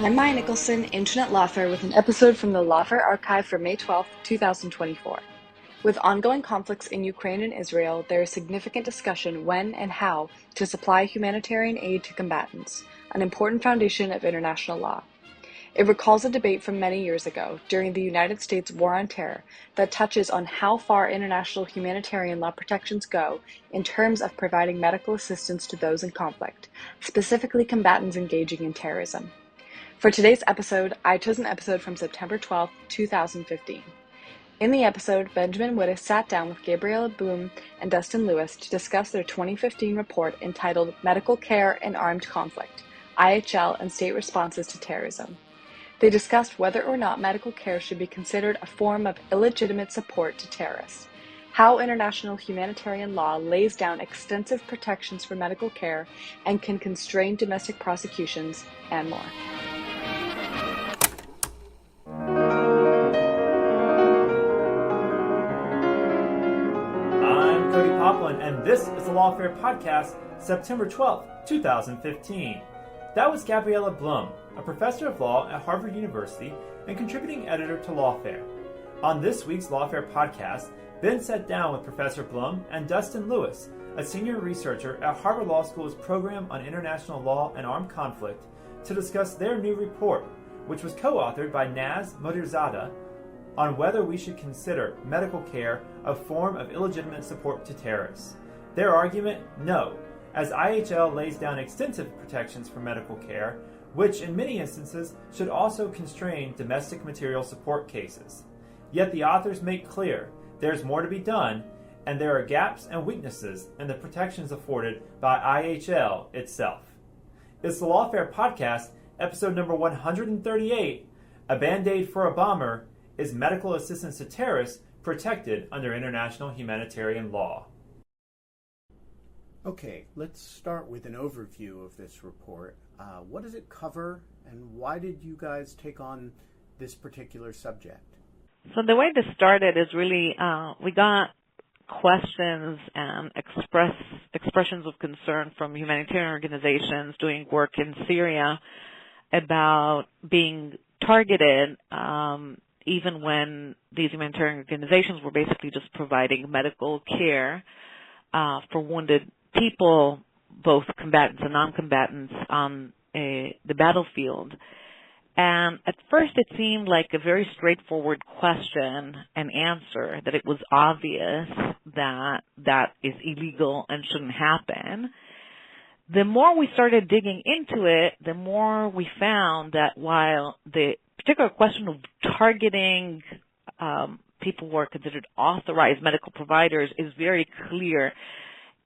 I'm Maya Nicholson, Internet Lawfare, with an episode from the Lawfare archive for May 12, 2024. With ongoing conflicts in Ukraine and Israel, there is significant discussion when and how to supply humanitarian aid to combatants, an important foundation of international law. It recalls a debate from many years ago, during the United States War on Terror, that touches on how far international humanitarian law protections go in terms of providing medical assistance to those in conflict, specifically combatants engaging in terrorism. For today's episode, I chose an episode from September 12, 2015. In the episode, Benjamin Wittes sat down with Gabriella Blum and Dustin Lewis to discuss their 2015 report entitled Medical Care in Armed Conflict, IHL and State Responses to Terrorism. They discussed whether or not medical care should be considered a form of illegitimate support to terrorists, how international humanitarian law lays down extensive protections for medical care and can constrain domestic prosecutions, and more. And this is the Lawfare Podcast, September 12, 2015. That was Gabriella Blum, a professor of law at Harvard University and contributing editor to Lawfare. On this week's Lawfare Podcast, Ben sat down with Professor Blum and Dustin Lewis, a senior researcher at Harvard Law School's Program on International Law and Armed Conflict, to discuss their new report, which was co-authored by Naz Modirzadeh, on whether we should consider medical care a form of illegitimate support to terrorists. Their argument, no, as IHL lays down extensive protections for medical care, which in many instances should also constrain domestic material support cases. Yet the authors make clear there's more to be done, and there are gaps and weaknesses in the protections afforded by IHL itself. It's the Lawfare Podcast, episode number 138, A Band-Aid for a Bomber. Is medical assistance to terrorists protected under international humanitarian law? Okay, let's start with an overview of this report. What does it cover, and why did you guys take on this particular subject? So the way this started is really we got questions and expressions of concern from humanitarian organizations doing work in Syria about being targeted even when these humanitarian organizations were basically just providing medical care for wounded people, both combatants and non-combatants, on the battlefield. And at first it seemed like a very straightforward question and answer, that it was obvious that that is illegal and shouldn't happen. The more we started digging into it, the more we found that while the particular question of targeting people who are considered authorized medical providers is very clear,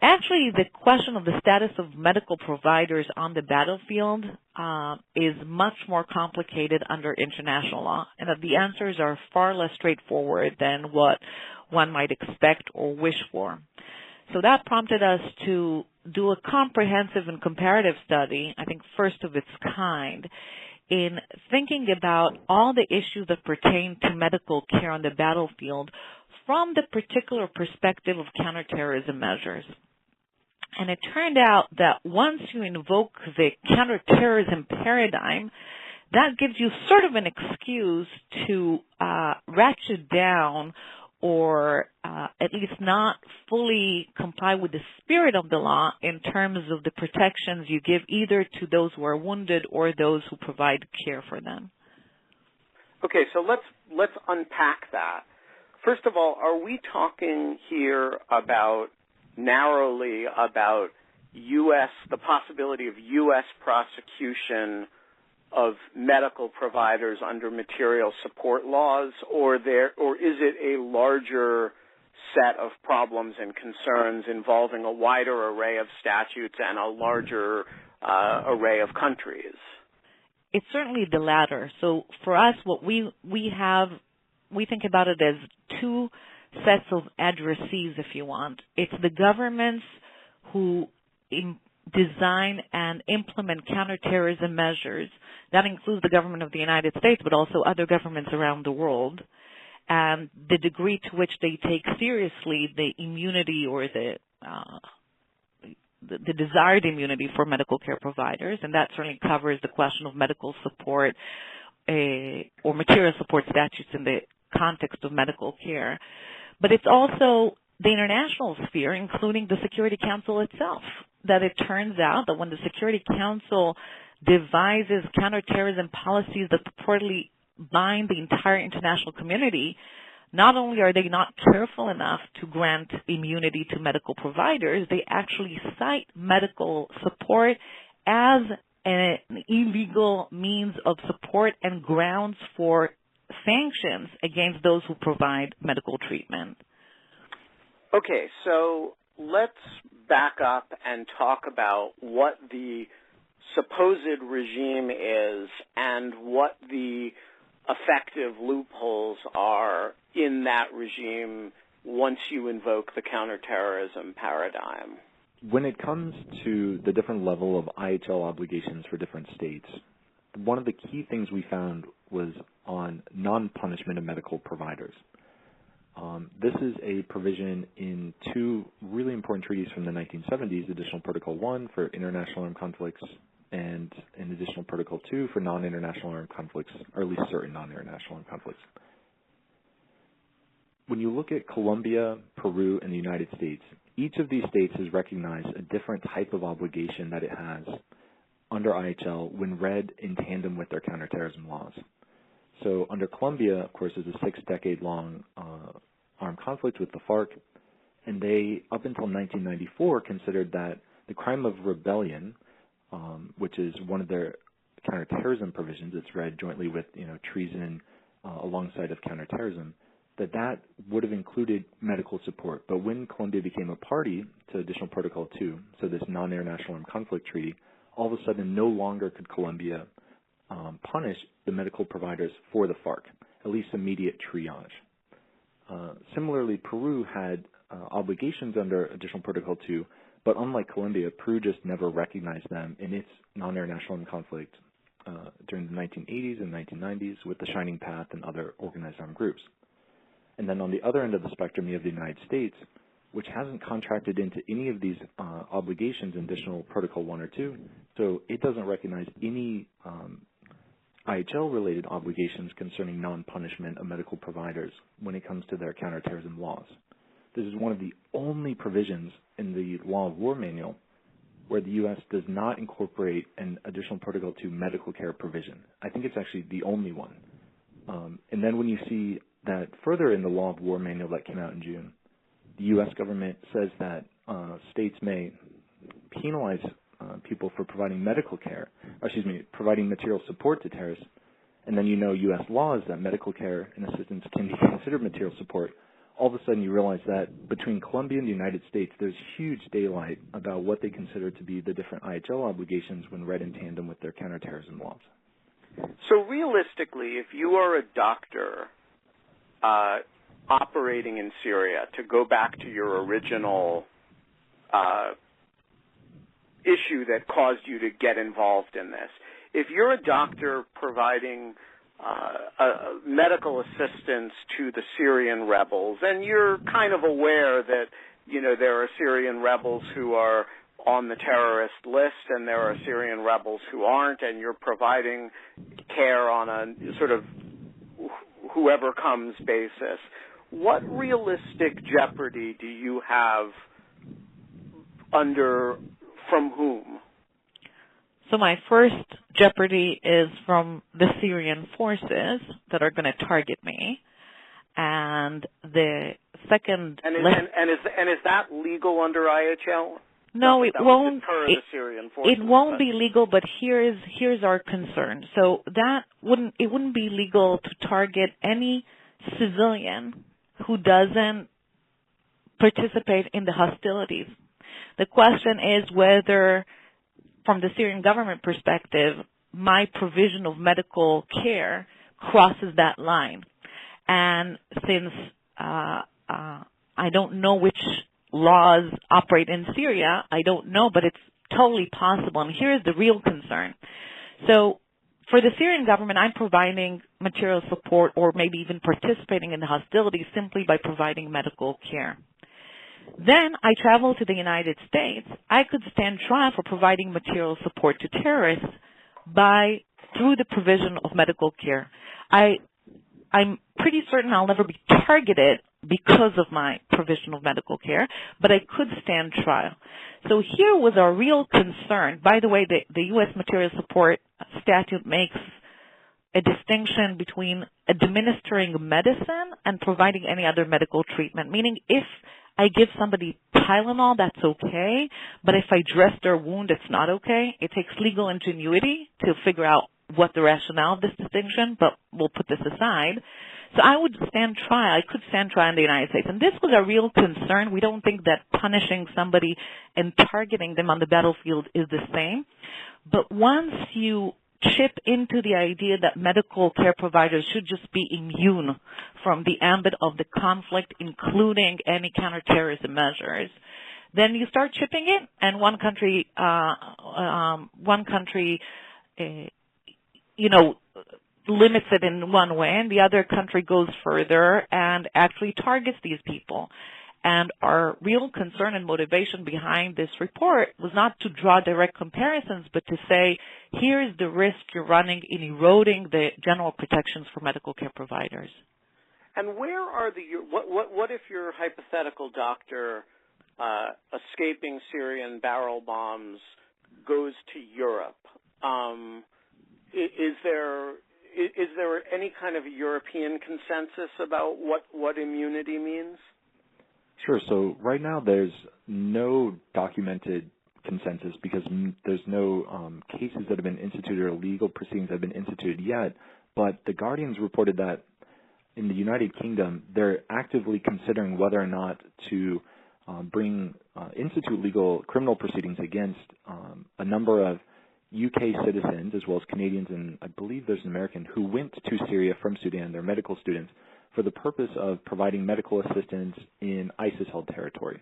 actually the question of the status of medical providers on the battlefield is much more complicated under international law, and that the answers are far less straightforward than what one might expect or wish for. So that prompted us to do a comprehensive and comparative study, I think first of its kind, in thinking about all the issues that pertain to medical care on the battlefield from the particular perspective of counterterrorism measures. And it turned out that once you invoke the counterterrorism paradigm, that gives you sort of an excuse to ratchet down or at least not fully comply with the spirit of the law in terms of the protections you give either to those who are wounded or those who provide care for them. Okay, so let's unpack that. First of all, are we talking here narrowly about the possibility of U.S. prosecution of medical providers under material support laws, or is it a larger set of problems and concerns involving a wider array of statutes and a larger array of countries? It's certainly the latter. So for us, what we think about it as two sets of addressees, if you want. It's the governments who design and implement counterterrorism measures. That includes the government of the United States, but also other governments around the world, and the degree to which they take seriously the immunity or the the desired immunity for medical care providers, and that certainly covers the question of medical support or material support statutes in the context of medical care. But it's also the international sphere, including the Security Council itself, that it turns out that when the Security Council devises counterterrorism policies that purportedly bind the entire international community, not only are they not careful enough to grant immunity to medical providers, they actually cite medical support as an illegal means of support and grounds for sanctions against those who provide medical treatment. Okay, so let's back up and talk about what the supposed regime is and what the effective loopholes are in that regime once you invoke the counterterrorism paradigm. When it comes to the different level of IHL obligations for different states, one of the key things we found was on non-punishment of medical providers. This is a provision in two really important treaties from the 1970s, Additional Protocol 1 for international armed conflicts and an Additional Protocol 2 for non-international armed conflicts, or at least certain non-international armed conflicts. When you look at Colombia, Peru, and the United States, each of these states has recognized a different type of obligation that it has under IHL when read in tandem with their counterterrorism laws. So under Colombia, of course, is a 6-decade-long armed conflict with the FARC, and they, up until 1994, considered that the crime of rebellion, which is one of their counterterrorism provisions, it's read jointly with treason alongside of counterterrorism, that would have included medical support. But when Colombia became a party to Additional Protocol 2, so this non-international armed conflict treaty, all of a sudden no longer could Colombia punish the medical providers for the FARC, at least immediate triage. Similarly, Peru had obligations under Additional Protocol 2, but unlike Colombia, Peru just never recognized them in its non-international armed conflict during the 1980s and 1990s with the Shining Path and other organized armed groups. And then on the other end of the spectrum, you have the United States, which hasn't contracted into any of these obligations in Additional Protocol 1 or 2, so it doesn't recognize any IHL-related obligations concerning non-punishment of medical providers when it comes to their counterterrorism laws. This is one of the only provisions in the Law of War Manual where the U.S. does not incorporate an Additional Protocol 2 medical care provision. I think it's actually the only one. And then when you see that further in the Law of War Manual that came out in June, the U.S. government says that states may penalize people for providing medical care, providing material support to terrorists, and then U.S. law is that medical care and assistance can be considered material support. All of a sudden you realize that between Colombia and the United States, there's huge daylight about what they consider to be the different IHL obligations when read in tandem with their counterterrorism laws. So realistically, if you are a doctor operating in Syria, to go back to your original issue that caused you to get involved in this, if you're a doctor providing medical assistance to the Syrian rebels, and you're kind of aware that, there are Syrian rebels who are on the terrorist list and there are Syrian rebels who aren't, and you're providing care on a sort of whoever comes basis, what realistic jeopardy do you have from whom? So my first jeopardy is from the Syrian forces that are going to target me, and the second. And is that legal under IHL? No, it won't. The Syrian forces, it won't be legal. But here's our concern. So it wouldn't be legal to target any civilian who doesn't participate in the hostilities. The question is whether, from the Syrian government perspective, my provision of medical care crosses that line. And since I don't know which laws operate in Syria, I don't know, but it's totally possible. And here is the real concern. So for the Syrian government, I'm providing material support or maybe even participating in the hostilities simply by providing medical care. Then I traveled to the United States. I could stand trial for providing material support to terrorists through the provision of medical care. I'm pretty certain I'll never be targeted because of my provision of medical care, but I could stand trial. So here was our real concern. By the way, the U.S. Material Support Statute makes a distinction between administering medicine and providing any other medical treatment, meaning if I give somebody Tylenol, that's okay, but if I dress their wound, it's not okay. It takes legal ingenuity to figure out what the rationale of this distinction, but we'll put this aside. So I would stand trial. I could stand trial in the United States. And this was a real concern. We don't think that punishing somebody and targeting them on the battlefield is the same. But once you chip into the idea that medical care providers should just be immune from the ambit of the conflict, including any counterterrorism measures, then you start chipping it, and one country limits it in one way, and the other country goes further and actually targets these people. And our real concern and motivation behind this report was not to draw direct comparisons, but to say, here is the risk you're running in eroding the general protections for medical care providers. And where are what if your hypothetical doctor escaping Syrian barrel bombs goes to Europe? Is there any kind of European consensus about what immunity means? Sure. So right now there's no documented consensus because there's no cases that have been instituted or legal proceedings that have been instituted yet. But the Guardian's reported that in the United Kingdom, they're actively considering whether or not to institute legal criminal proceedings against a number of UK citizens as well as Canadians, and I believe there's an American who went to Syria from Sudan. They're medical students for the purpose of providing medical assistance in ISIS-held territory.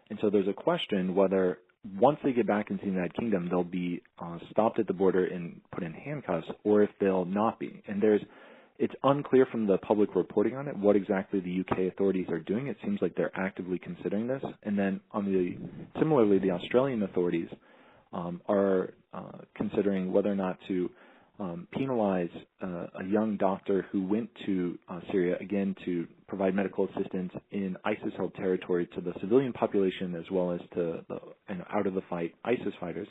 And so there's a question whether once they get back into the United Kingdom, they'll be stopped at the border and put in handcuffs, or if they'll not be. And it's unclear from the public reporting on it what exactly the UK authorities are doing. It seems like they're actively considering this. And then similarly, the Australian authorities are considering whether or not to penalize a young doctor who went to Syria, again, to provide medical assistance in ISIS-held territory to the civilian population as well as to the out-of-the-fight ISIS fighters,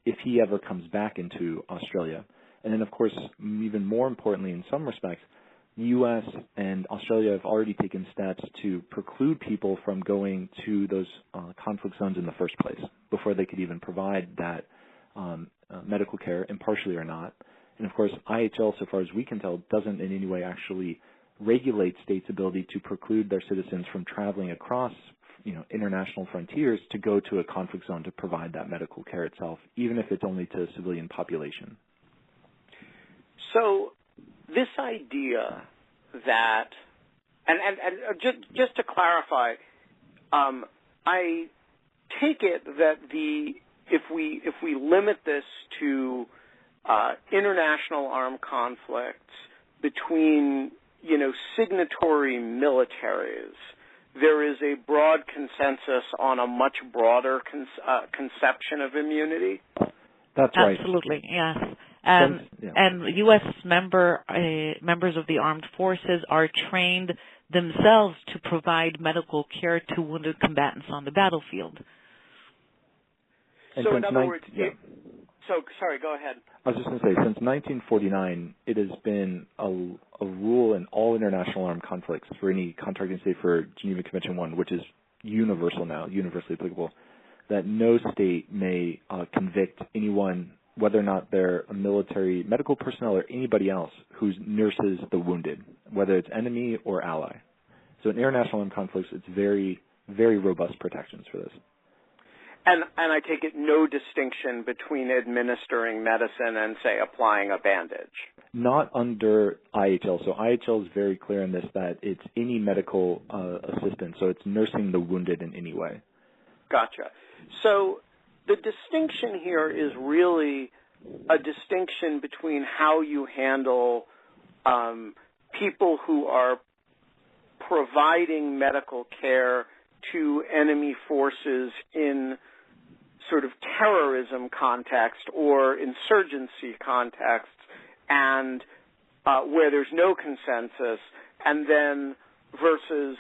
if he ever comes back into Australia. And then, of course, even more importantly in some respects, the U.S. and Australia have already taken steps to preclude people from going to those conflict zones in the first place before they could even provide that medical care, impartially or not. And, of course, IHL, so far as we can tell, doesn't in any way actually regulate states' ability to preclude their citizens from traveling across international frontiers to go to a conflict zone to provide that medical care itself, even if it's only to a civilian population. So this idea that, and just to clarify, I take it that if we limit this to international armed conflicts between signatory militaries, there is a broad consensus on a much broader conception of immunity. That's right. Absolutely, yes. And U.S. members of the armed forces are trained themselves to provide medical care to wounded combatants on the battlefield. So in other words, sorry, go ahead. I was just going to say, since 1949, it has been a rule in all international armed conflicts for any contracting state for Geneva Convention 1, which is universal now, universally applicable, that no state may convict anyone, whether or not they're a military medical personnel or anybody else who nurses the wounded, whether it's enemy or ally. So in international armed conflicts, it's very, very robust protections for this. And I take it no distinction between administering medicine and, say, applying a bandage? Not under IHL. So IHL is very clear in this that it's any medical assistance, so it's nursing the wounded in any way. Gotcha. So the distinction here is really a distinction between how you handle people who are providing medical care to enemy forces in sort of terrorism context or insurgency context, and where there's no consensus, and then versus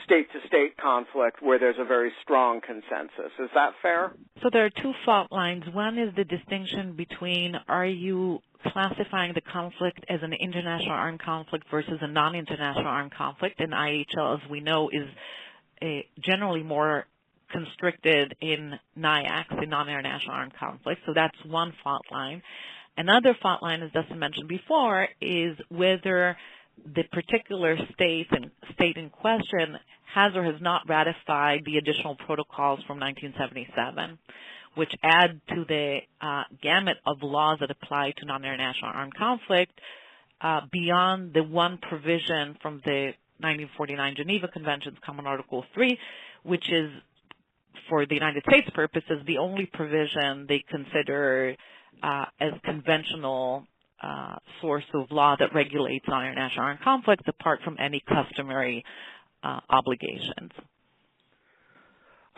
state-to-state conflict where there's a very strong consensus. Is that fair? So there are two fault lines. One is the distinction between, are you classifying the conflict as an international armed conflict versus a non-international armed conflict? And IHL, as we know, is generally more constricted in NIACs, in non-international armed conflicts. So that's one fault line. Another fault line, as Dustin mentioned before, is whether the particular state in question has or has not ratified the additional protocols from 1977, which add to the gamut of laws that apply to non-international armed conflict beyond the one provision from the 1949 Geneva Convention's Common Article 3, which is, for the United States purposes, the only provision they consider as conventional source of law that regulates non-international armed conflicts apart from any customary obligations.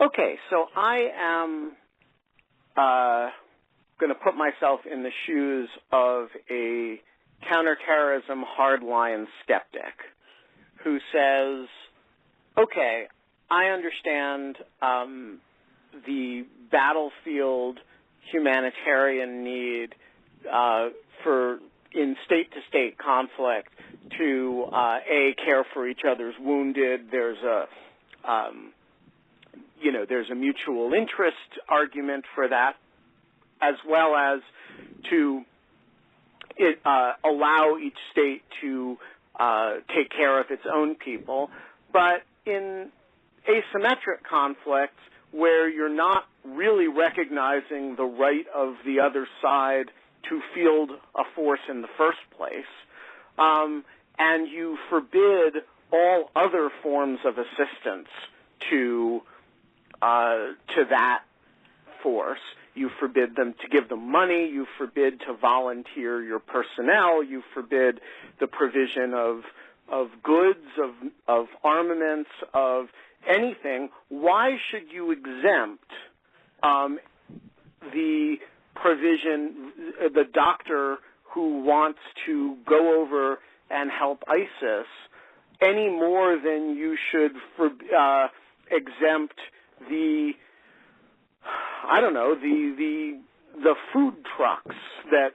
Okay, so I am going to put myself in the shoes of a counterterrorism hardline skeptic who says, okay, I understand the battlefield humanitarian need for in state-to-state conflict to care for each other's wounded. There's a mutual interest argument for that, as well as to allow each state to take care of its own people. But in asymmetric conflicts, where you're not really recognizing the right of the other side to field a force in the first place, and you forbid all other forms of assistance to that force. You forbid them to give them money. You forbid to volunteer your personnel. You forbid the provision of goods, of armaments, of anything. Why should you exempt the provision, the doctor who wants to go over and help ISIS, any more than you should exempt the food trucks that,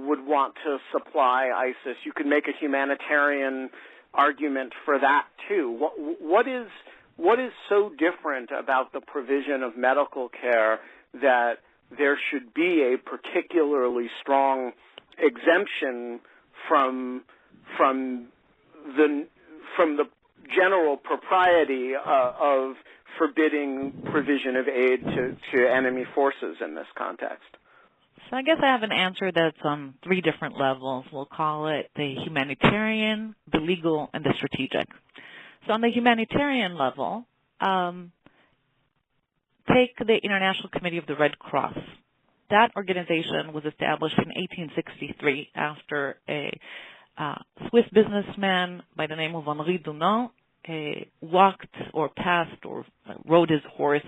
would want to supply ISIS? You could make a humanitarian argument for that too. What is so different about the provision of medical care that there should be a particularly strong exemption from the general propriety of forbidding provision of aid to enemy forces in this context? So I guess I have an answer that's on three different levels. We'll call it the humanitarian, the legal, and the strategic. So on the humanitarian level, take the International Committee of the Red Cross. That organization was established in 1863 after a Swiss businessman by the name of Henri Dunant walked or passed or rode his horse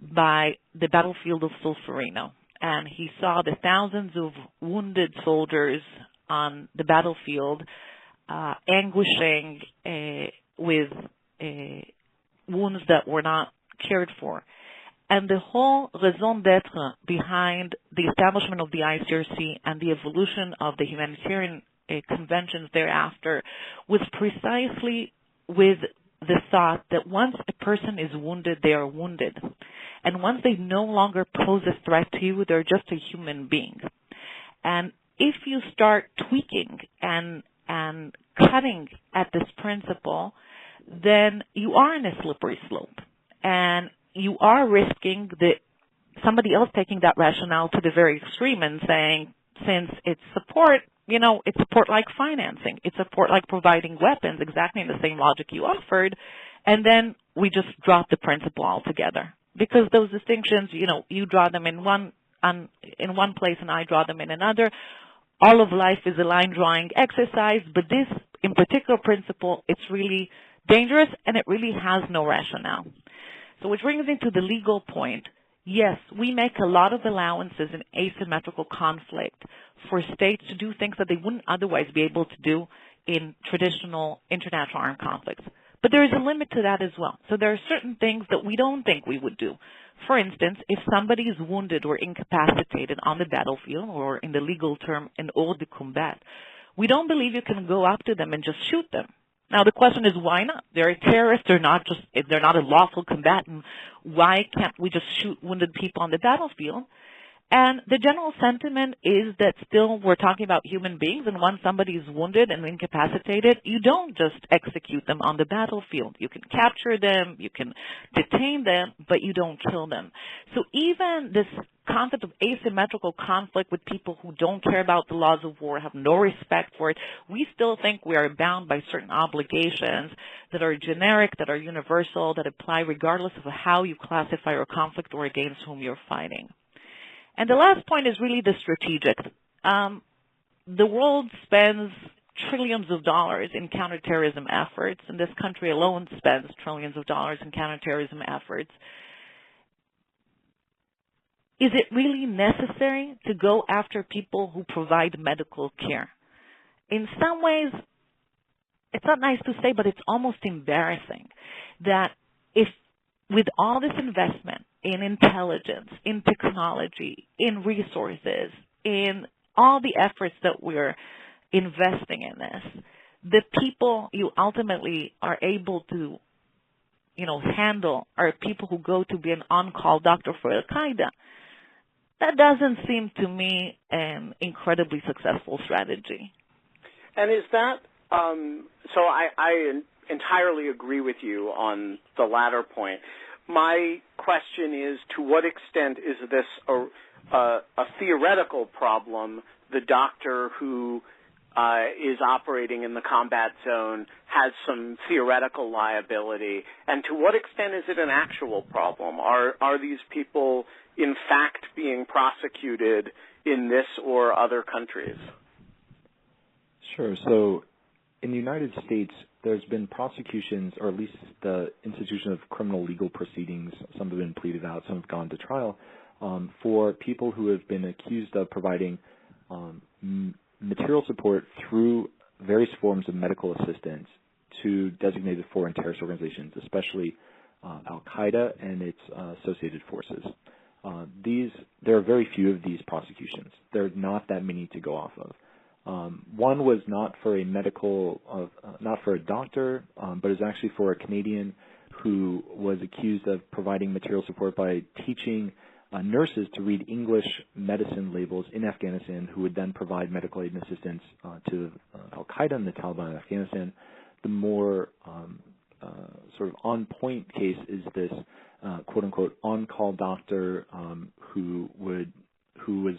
by the battlefield of Solferino. And he saw the thousands of wounded soldiers on the battlefield anguishing with wounds that were not cared for. And the whole raison d'etre behind the establishment of the ICRC and the evolution of the humanitarian conventions thereafter was precisely with the thought that once a person is wounded, they are wounded. And once they no longer pose a threat to you, they're just a human being. And if you start tweaking and cutting at this principle, then you are in a slippery slope. And you are risking somebody else taking that rationale to the very extreme and saying, since it's support, it's support like financing. It's support like providing weapons, exactly in the same logic you offered. And then we just drop the principle altogether. Because those distinctions, you draw them in one place and I draw them in another. All of life is a line drawing exercise, but this in particular principle, it's really dangerous and it really has no rationale. So which brings me to the legal point. Yes, we make a lot of allowances in asymmetrical conflict for states to do things that they wouldn't otherwise be able to do in traditional international armed conflicts. But there is a limit to that as well. So there are certain things that we don't think we would do. For instance, if somebody is wounded or incapacitated on the battlefield, or in the legal term, an hors de combat, we don't believe you can go up to them and just shoot them. Now the question is, why not? They're a terrorist. They're not a lawful combatant. Why can't we just shoot wounded people on the battlefield? And the general sentiment is that still we're talking about human beings, and once somebody is wounded and incapacitated, you don't just execute them on the battlefield. You can capture them, you can detain them, but you don't kill them. So even this concept of asymmetrical conflict with people who don't care about the laws of war, have no respect for it, we still think we are bound by certain obligations that are generic, that are universal, that apply regardless of how you classify your conflict or against whom you're fighting. And the last point is really the strategic. The world spends trillions of dollars in counterterrorism efforts, and this country alone spends trillions of dollars in counterterrorism efforts. Is it really necessary to go after people who provide medical care? In some ways, it's not nice to say, but it's almost embarrassing that if with all this investment in intelligence, in technology, in resources, in all the efforts that we're investing in this, the people you ultimately are able to, handle are people who go to be an on-call doctor for Al-Qaeda. That doesn't seem to me an incredibly successful strategy. And is that, so I entirely agree with you on the latter point. My question is, to what extent is this a theoretical problem? The doctor who is operating in the combat zone has some theoretical liability, and to what extent is it an actual problem? Are these people in fact being prosecuted in this or other countries? Sure. So in the United States, there's been prosecutions, or at least the institution of criminal legal proceedings. Some have been pleaded out, some have gone to trial, for people who have been accused of providing material support through various forms of medical assistance to designated foreign terrorist organizations, especially Al-Qaeda and its associated forces. There are very few of these prosecutions. There are not that many to go off of. One was not for not for a doctor, but is actually for a Canadian who was accused of providing material support by teaching nurses to read English medicine labels in Afghanistan, who would then provide medical aid and assistance to Al-Qaeda and the Taliban in Afghanistan. The more sort of on-point case is this quote-unquote on-call doctor who was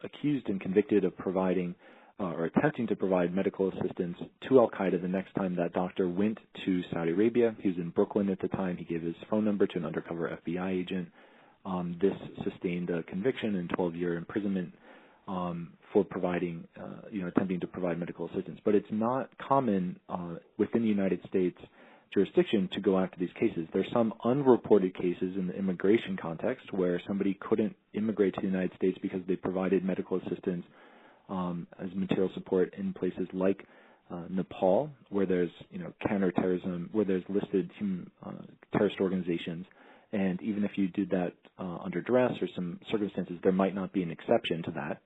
accused and convicted of providing or attempting to provide medical assistance to Al-Qaeda the next time that doctor went to Saudi Arabia. He was in Brooklyn at the time. He gave his phone number to an undercover FBI agent. This sustained a conviction and 12-year imprisonment for providing, attempting to provide medical assistance. But it's not common within the United States jurisdiction to go after these cases. There's some unreported cases in the immigration context where somebody couldn't immigrate to the United States because they provided medical assistance as material support in places like Nepal, where there's counterterrorism, where there's listed terrorist organizations, and even if you did that under duress or some circumstances, there might not be an exception to that.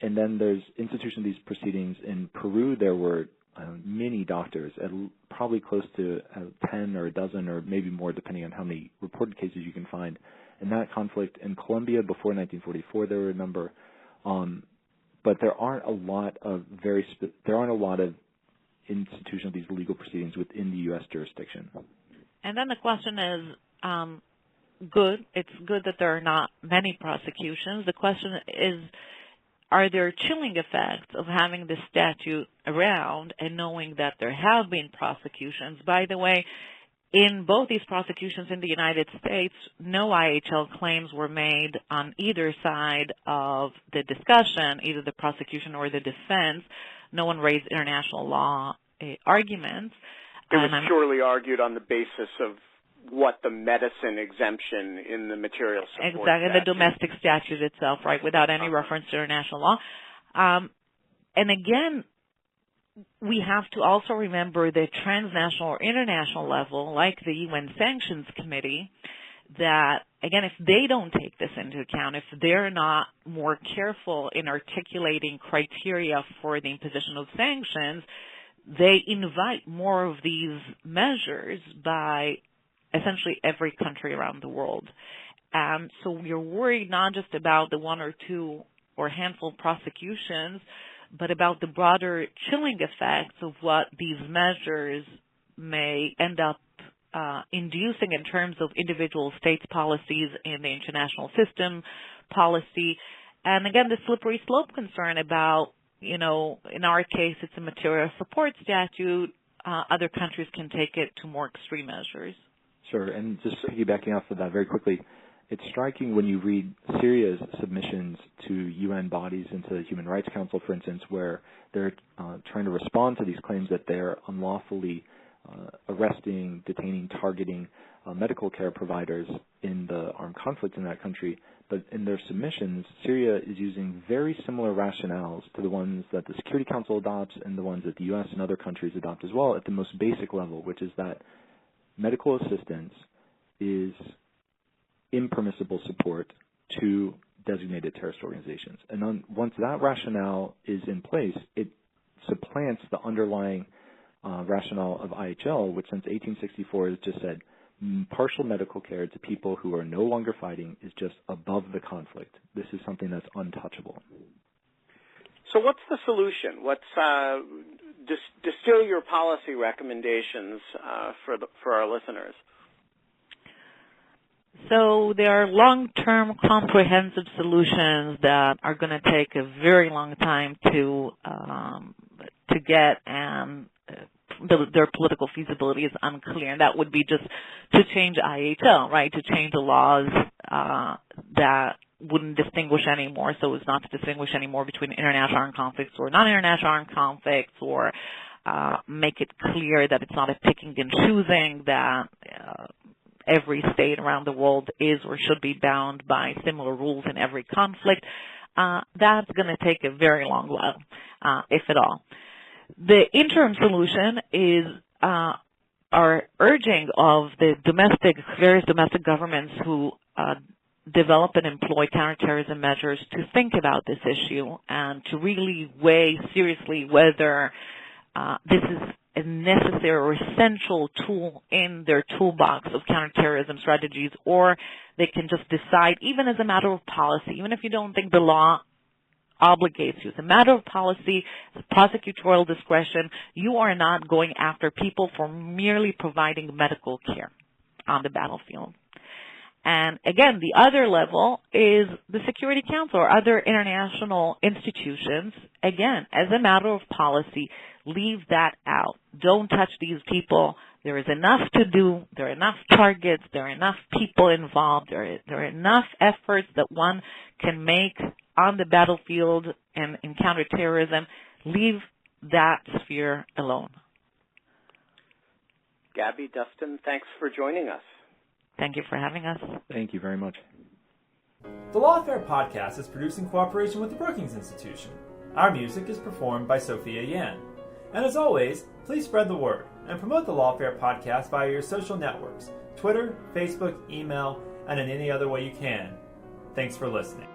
And then there's institution of these proceedings in Peru. There were many doctors, probably close to 10 or a dozen or maybe more, depending on how many reported cases you can find in that conflict. In Colombia, before 1944, there were a number. But there aren't a lot of institution of these legal proceedings within the U.S. jurisdiction. And then the question is, good. It's good that there are not many prosecutions. The question is, are there chilling effects of having this statute around and knowing that there have been prosecutions? By the way, in both these prosecutions in the United States, no IHL claims were made on either side of the discussion, either the prosecution or the defense. No one raised international law arguments. It was purely argued on the basis of what the medicine exemption in the material support exactly, statute. the domestic statute itself, right, without any reference to international law. And again, we have to also remember the transnational or international level, like the UN Sanctions Committee, that, again, if they don't take this into account, if they're not more careful in articulating criteria for the imposition of sanctions, they invite more of these measures by essentially every country around the world. So we're worried not just about the one or two or handful of prosecutions, but about the broader chilling effects of what these measures may end up inducing in terms of individual states' policies in the international system policy. And again, the slippery slope concern about, in our case, it's a material support statute. Other countries can take it to more extreme measures. Sure, and just piggybacking off of that very quickly, it's striking when you read Syria's submissions to UN bodies and to the Human Rights Council, for instance, where they're trying to respond to these claims that they're unlawfully arresting, detaining, targeting medical care providers in the armed conflict in that country. But in their submissions, Syria is using very similar rationales to the ones that the Security Council adopts and the ones that the U.S. and other countries adopt as well at the most basic level, which is that medical assistance is impermissible support to designated terrorist organizations. And once that rationale is in place, it supplants the underlying rationale of IHL, which since 1864 has just said partial medical care to people who are no longer fighting is just above the conflict. This is something that's untouchable. So what's the solution? Distill your policy recommendations for our listeners. So there are long-term comprehensive solutions that are going to take a very long time to get, and their political feasibility is unclear. And that would be just to change IHL, right, to change the laws that wouldn't distinguish anymore, so as not to distinguish anymore between international armed conflicts or non-international armed conflicts, or make it clear that it's not a picking and choosing, that every state around the world is or should be bound by similar rules in every conflict. That's going to take a very long while, if at all. The interim solution is our urging of the various domestic governments who develop and employ counterterrorism measures to think about this issue and to really weigh seriously whether this is a necessary or essential tool in their toolbox of counterterrorism strategies, or they can just decide, even as a matter of policy, even if you don't think the law obligates you, as a matter of policy, prosecutorial discretion, you are not going after people for merely providing medical care on the battlefield. And again, the other level is the Security Council or other international institutions. Again, as a matter of policy, leave that out. Don't touch these people. There is enough to do. There are enough targets. There are enough people involved. There are enough efforts that one can make on the battlefield and in counterterrorism. Leave that sphere alone. Gabby, Dustin, thanks for joining us. Thank you for having us. Thank you very much. The Lawfare Podcast is produced in cooperation with the Brookings Institution. Our music is performed by Sophia Yan. And as always, please spread the word and promote the Lawfare Podcast via your social networks, Twitter, Facebook, email, and in any other way you can. Thanks for listening.